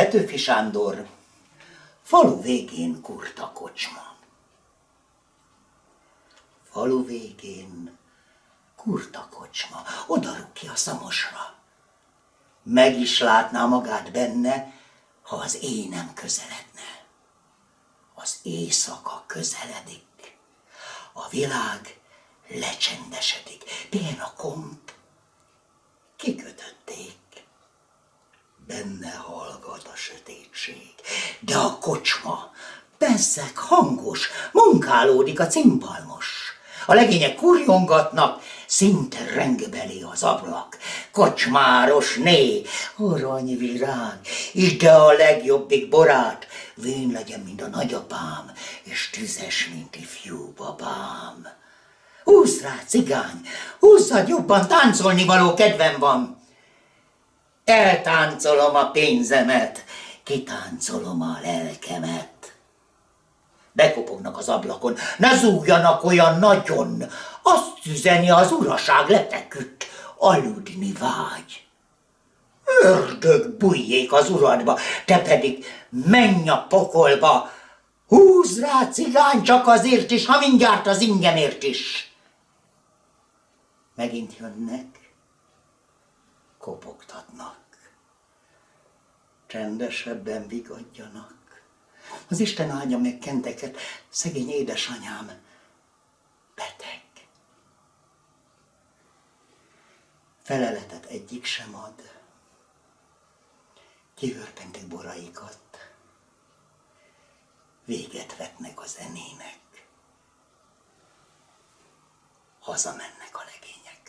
Petőfi Sándor, falu végén kurta kocsma. Falu végén kurta kocsma, oda rúg ki a szamosra. Meg is látná magát benne, ha az éj nem közeledne. Az éjszaka közeledik, a világ lecsendesedik. Pihen a komp, kikötötték. Benne hallgat a sötétség, de a kocsma bezzeg hangos, munkálódik a cimpalmos. A legények kurjongatnak, szinte rengbeli az ablak. Kocsmáros né, aranyvirág, ide a legjobbik borát, vén legyen, mint a nagyapám, és tüzes, mint ifjú babám. Húzz rá, cigány, húzzad jobban, táncolni való kedvem van. Eltáncolom a pénzemet, kitáncolom a lelkemet. Bekopognak az ablakon, ne zúgjanak olyan nagyon, azt üzeni az uraság leteküdt, aludni vágy. Ördög bujjék az uradba, te pedig menj a pokolba, húzz rá, cigány, csak azért is, ha mindjárt az ingemért is. Megint jönnek, kopogtatnak. Csendesebben vigadjanak. Az Isten áldja meg kenteket, szegény édesanyám beteg. Feleletet egyik sem ad. Kihörpentik boraikat. Véget vetnek a zenének. Hazamennek a legények.